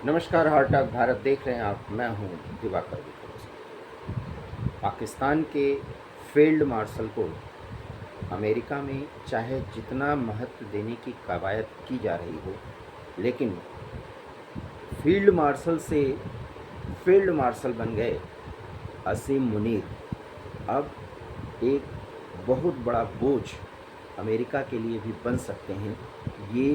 नमस्कार, हार्टअटैक भारत देख रहे हैं आप। मैं हूं दिवाकर विक्रम। पाकिस्तान के फील्ड मार्शल को अमेरिका में चाहे जितना महत्व देने की कवायद की जा रही हो, लेकिन फील्ड मार्शल से फील्ड मार्शल बन गए असीम मुनीर अब एक बहुत बड़ा बोझ अमेरिका के लिए भी बन सकते हैं। ये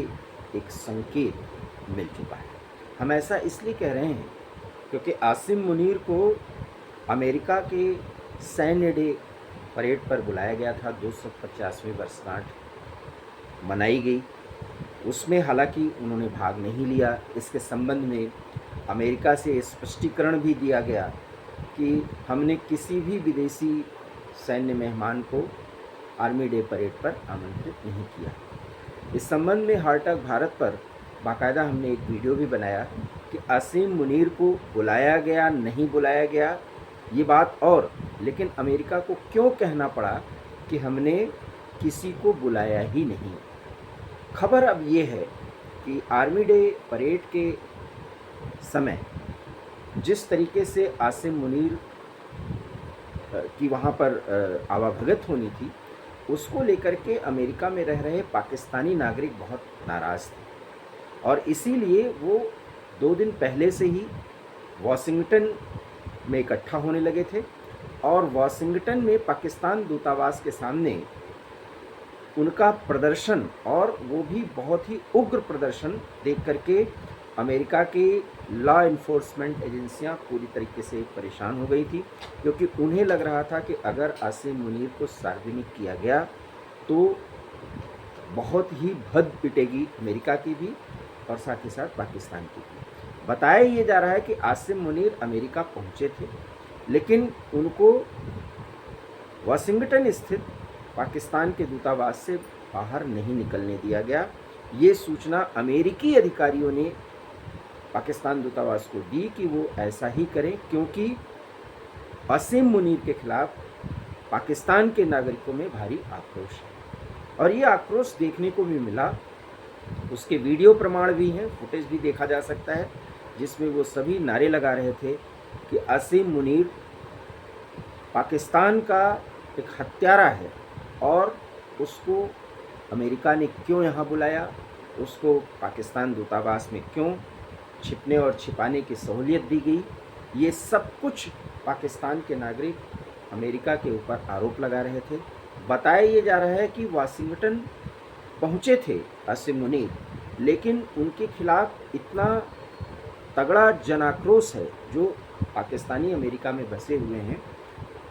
एक संकेत मिल चुका है। हम ऐसा इसलिए कह रहे हैं क्योंकि आसिम मुनीर को अमेरिका के सैन्य डे परेड पर बुलाया गया था। 250वीं वर्षगांठ मनाई गई। उसमें हालांकि उन्होंने भाग नहीं लिया। इसके संबंध में अमेरिका से स्पष्टीकरण भी दिया गया कि हमने किसी भी विदेशी सैन्य मेहमान को आर्मी डे परेड पर आमंत्रित नहीं किया। इस संबंध में हार्टअटैक भारत पर बाकायदा हमने एक वीडियो भी बनाया कि असीम मुनीर को बुलाया गया नहीं बुलाया गया ये बात और, लेकिन अमेरिका को क्यों कहना पड़ा कि हमने किसी को बुलाया ही नहीं। खबर अब ये है कि आर्मी डे परेड के समय जिस तरीके से आसिम मुनीर की वहाँ पर आवाभगत होनी थी, उसको लेकर के अमेरिका में रह रहे पाकिस्तानी नागरिक बहुत नाराज़ थे और इसीलिए वो 2 दिन पहले से ही वाशिंगटन में इकट्ठा होने लगे थे और वाशिंगटन में पाकिस्तान दूतावास के सामने उनका प्रदर्शन, और वो भी बहुत ही उग्र प्रदर्शन देख करके अमेरिका के लॉ इन्फोर्समेंट एजेंसियां पूरी तरीके से परेशान हो गई थी, क्योंकि उन्हें लग रहा था कि अगर आसिम मुनीर को सार्वजनिक किया गया तो बहुत ही भद्द पिटेगी अमेरिका की भी और साथ ही साथ पाकिस्तान की भी। बताया ये जा रहा है कि आसिम मुनीर अमेरिका पहुंचे थे, लेकिन उनको वाशिंगटन स्थित पाकिस्तान के दूतावास से बाहर नहीं निकलने दिया गया। ये सूचना अमेरिकी अधिकारियों ने पाकिस्तान दूतावास को दी कि वो ऐसा ही करें, क्योंकि असीम मुनीर के खिलाफ पाकिस्तान के नागरिकों में भारी आक्रोश है और ये आक्रोश देखने को भी मिला। उसके वीडियो प्रमाण भी हैं, फुटेज भी देखा जा सकता है, जिसमें वो सभी नारे लगा रहे थे कि असीम मुनीर पाकिस्तान का एक हत्यारा है और उसको अमेरिका ने क्यों यहाँ बुलाया, उसको पाकिस्तान दूतावास में क्यों छिपने और छिपाने की सहूलियत दी गई। ये सब कुछ पाकिस्तान के नागरिक अमेरिका के ऊपर आरोप लगा रहे थे। बताया ये जा रहा है कि वाशिंगटन पहुँचे थे आसिम मुनीर, लेकिन उनके खिलाफ इतना तगड़ा जनाक्रोश है जो पाकिस्तानी अमेरिका में बसे हुए हैं,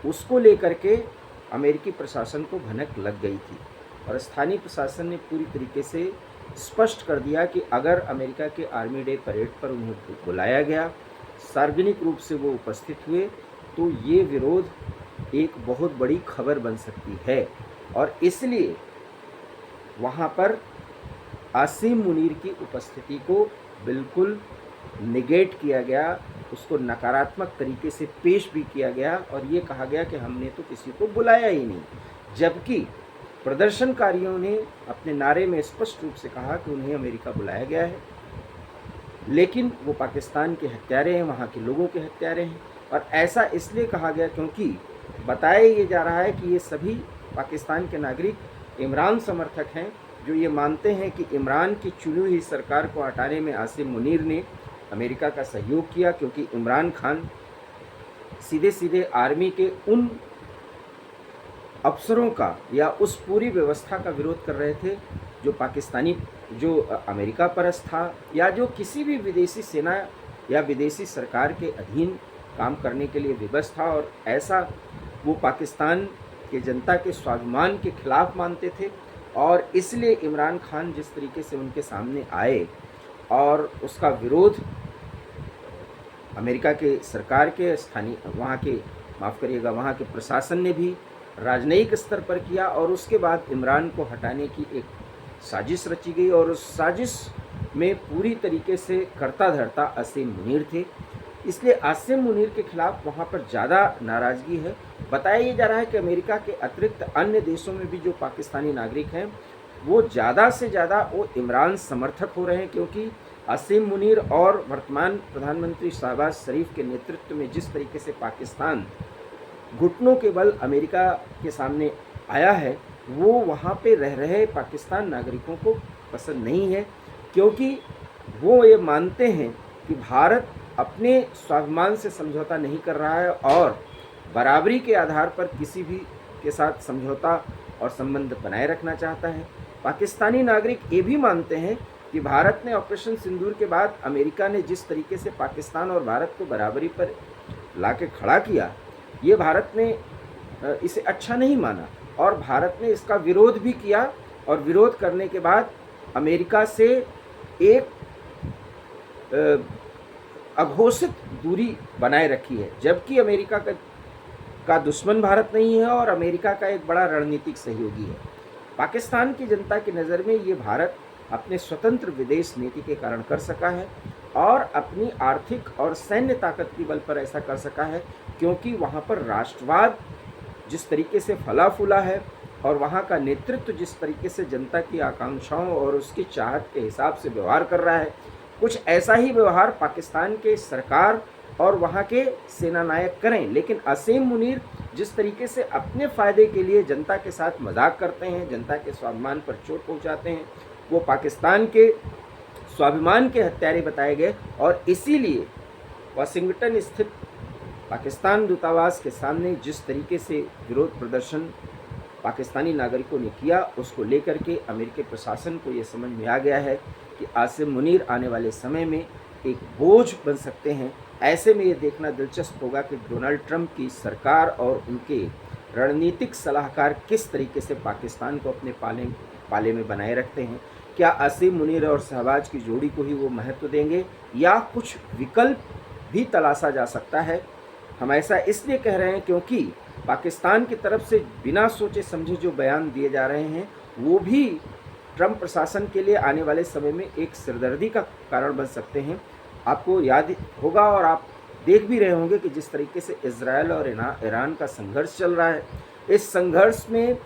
उसको लेकर के अमेरिकी प्रशासन को भनक लग गई थी और स्थानीय प्रशासन ने पूरी तरीके से स्पष्ट कर दिया कि अगर अमेरिका के आर्मी डे परेड पर उन्हें बुलाया गया, सार्वजनिक रूप से वो उपस्थित हुए, तो ये विरोध एक बहुत बड़ी खबर बन सकती है और इसलिए वहाँ पर आसिम मुनीर की उपस्थिति को बिल्कुल निगेट किया गया, उसको नकारात्मक तरीके से पेश भी किया गया और ये कहा गया कि हमने तो किसी को बुलाया ही नहीं, जबकि प्रदर्शनकारियों ने अपने नारे में स्पष्ट रूप से कहा कि उन्हें अमेरिका बुलाया गया है, लेकिन वो पाकिस्तान के हत्यारे हैं, वहाँ के लोगों के हत्यारे हैं। और ऐसा इसलिए कहा गया क्योंकि बताया ये जा रहा है कि ये सभी पाकिस्तान के नागरिक इमरान समर्थक हैं, जो ये मानते हैं कि इमरान की चुनी हुई सरकार को हटाने में आसिम मुनीर ने अमेरिका का सहयोग किया, क्योंकि इमरान खान सीधे सीधे आर्मी के उन अफसरों का या उस पूरी व्यवस्था का विरोध कर रहे थे जो पाकिस्तानी, जो अमेरिका परस्त था या जो किसी भी विदेशी सेना या विदेशी सरकार के अधीन काम करने के लिए विवश था, और ऐसा वो पाकिस्तान के जनता के स्वाभिमान के खिलाफ मानते थे। और इसलिए इमरान खान जिस तरीके से उनके सामने आए और उसका विरोध अमेरिका के सरकार के स्थानीय वहाँ के प्रशासन ने भी राजनयिक स्तर पर किया और उसके बाद इमरान को हटाने की एक साजिश रची गई और उस साजिश में पूरी तरीके से कर्ता धर्ता आसिम मुनीर थे। इसलिए आसिम मुनीर के खिलाफ वहाँ पर ज़्यादा नाराज़गी है। बताया ये जा रहा है कि अमेरिका के अतिरिक्त अन्य देशों में भी जो पाकिस्तानी नागरिक हैं वो ज़्यादा से ज़्यादा वो इमरान समर्थक हो रहे हैं, क्योंकि आसिम मुनीर और वर्तमान प्रधानमंत्री शहबाज शरीफ के नेतृत्व में जिस तरीके से पाकिस्तान घुटनों के बल अमेरिका के सामने आया है, वो वहाँ पे रह रहे पाकिस्तान नागरिकों को पसंद नहीं है, क्योंकि वो ये मानते हैं कि भारत अपने स्वाभिमान से समझौता नहीं कर रहा है और बराबरी के आधार पर किसी भी के साथ समझौता और संबंध बनाए रखना चाहता है। पाकिस्तानी नागरिक ये भी मानते हैं कि भारत ने ऑपरेशन सिंदूर के बाद अमेरिका ने जिस तरीके से पाकिस्तान और भारत को बराबरी पर लाके खड़ा किया, ये भारत ने इसे अच्छा नहीं माना और भारत ने इसका विरोध भी किया और विरोध करने के बाद अमेरिका से एक अघोषित दूरी बनाए रखी है, जबकि अमेरिका का दुश्मन भारत नहीं है और अमेरिका का एक बड़ा रणनीतिक सहयोगी है। पाकिस्तान की जनता की नज़र में ये भारत अपने स्वतंत्र विदेश नीति के कारण कर सका है और अपनी आर्थिक और सैन्य ताकत के बल पर ऐसा कर सका है, क्योंकि वहाँ पर राष्ट्रवाद जिस तरीके से फला फूला है और वहाँ का नेतृत्व जिस तरीके से जनता की आकांक्षाओं और उसकी चाहत के हिसाब से व्यवहार कर रहा है, कुछ ऐसा ही व्यवहार पाकिस्तान के सरकार और वहाँ के सेना नायक करें। लेकिन आसिम मुनीर जिस तरीके से अपने फ़ायदे के लिए जनता के साथ मजाक करते हैं, जनता के स्वाभिमान पर चोट पहुँचाते हैं, वो पाकिस्तान के स्वाभिमान के हत्यारे बताए गए और इसीलिए वाशिंगटन स्थित पाकिस्तान दूतावास के सामने जिस तरीके से विरोध प्रदर्शन पाकिस्तानी नागरिकों ने किया, उसको लेकर के अमेरिकी प्रशासन को ये समझ में आ गया है कि आसिम मुनीर आने वाले समय में एक बोझ बन सकते हैं। ऐसे में ये देखना दिलचस्प होगा कि डोनाल्ड ट्रंप की सरकार और उनके रणनीतिक सलाहकार किस तरीके से पाकिस्तान को अपने पाले में बनाए रखते हैं। क्या आसिम मुनीर और शहबाज की जोड़ी को ही वो महत्व देंगे या कुछ विकल्प भी तलाशा जा सकता है। हम ऐसा इसलिए कह रहे हैं क्योंकि पाकिस्तान की तरफ से बिना सोचे समझे जो बयान दिए जा रहे हैं, वो भी ट्रंप प्रशासन के लिए आने वाले समय में एक सिरदर्दी का कारण बन सकते हैं। आपको याद होगा और आप देख भी रहे होंगे कि जिस तरीके से इजराइल और ईरान का संघर्ष चल रहा है, इस संघर्ष में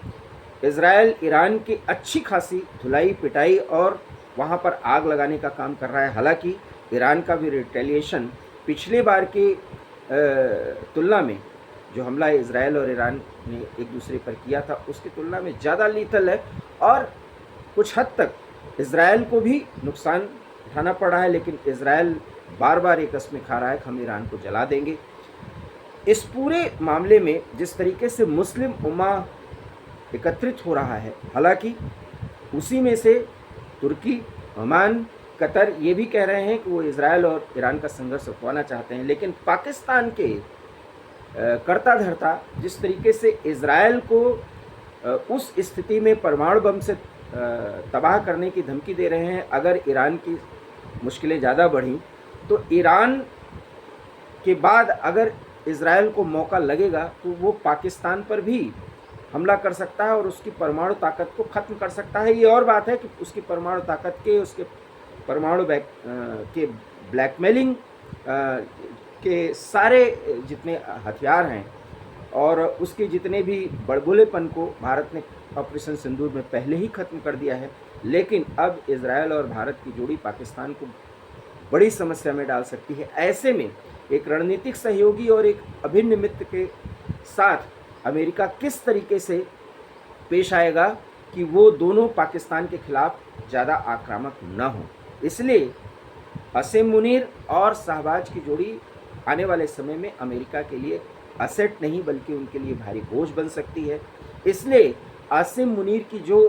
इजराइल ईरान की अच्छी खासी धुलाई पिटाई और वहाँ पर आग लगाने का काम कर रहा है। हालांकि ईरान का भी रिटेलिएशन पिछले बार की तुलना में जो हमला इजराइल और ईरान ने एक दूसरे पर किया था, उसकी तुलना में ज़्यादा लीथल है और कुछ हद तक इजराइल को भी नुकसान उठाना पड़ा है। लेकिन इजराइल बार बार एक कसमें खा रहा है कि हम ईरान को जला देंगे। इस पूरे मामले में जिस तरीके से मुस्लिम उम्मा एकत्रित हो रहा है, हालांकि उसी में से तुर्की, ओमान, कतर ये भी कह रहे हैं कि वो इजराइल और ईरान का संघर्ष रुकवाना चाहते हैं। लेकिन पाकिस्तान के कर्ता धर्ता जिस तरीके से इजराइल को उस स्थिति में परमाणु बम से तबाह करने की धमकी दे रहे हैं, अगर ईरान की मुश्किलें ज़्यादा बढ़ीं तो ईरान के बाद अगर इजराइल को मौका लगेगा तो वो पाकिस्तान पर भी हमला कर सकता है और उसकी परमाणु ताकत को ख़त्म कर सकता है। ये और बात है कि उसकी परमाणु ताकत के, उसके परमाणु के ब्लैकमेलिंग के सारे जितने हथियार हैं और उसके जितने भी बड़बोलेपन को भारत ने ऑपरेशन सिंदूर में पहले ही ख़त्म कर दिया है। लेकिन अब इजराइल और भारत की जोड़ी पाकिस्तान को बड़ी समस्या में डाल सकती है। ऐसे में एक रणनीतिक सहयोगी और एक अभिन्न मित्र के साथ अमेरिका किस तरीके से पेश आएगा कि वो दोनों पाकिस्तान के खिलाफ ज़्यादा आक्रामक न हों। इसलिए आसिम मुनीर और शहबाज की जोड़ी आने वाले समय में अमेरिका के लिए असेट नहीं बल्कि उनके लिए भारी बोझ बन सकती है। इसलिए आसिम मुनीर की जो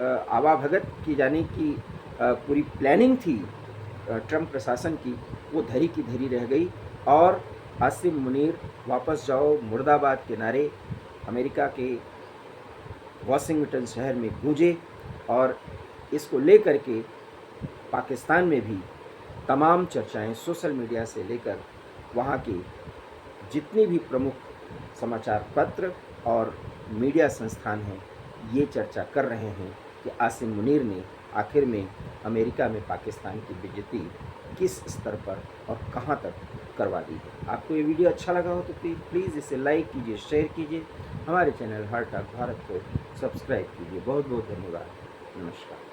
आवाभगत की जाने की पूरी प्लानिंग थी ट्रंप प्रशासन की, वो धरी की धरी रह गई और आसिम मुनीर वापस जाओ मुर्दाबाद के नारे अमेरिका के वाशिंगटन शहर में गूंजे और इसको लेकर के पाकिस्तान में भी तमाम चर्चाएं सोशल मीडिया से लेकर वहाँ की जितनी भी प्रमुख समाचार पत्र और मीडिया संस्थान हैं, ये चर्चा कर रहे हैं कि आसिम मुनीर ने आखिर में अमेरिका में पाकिस्तान की बेइज्जती किस स्तर पर और कहां तक करवा दी है। आपको ये वीडियो अच्छा लगा हो तो प्लीज़ इसे लाइक कीजिए, शेयर कीजिए, हमारे चैनल हार्ट ऑफ भारत को सब्सक्राइब कीजिए। बहुत बहुत धन्यवाद। नमस्कार।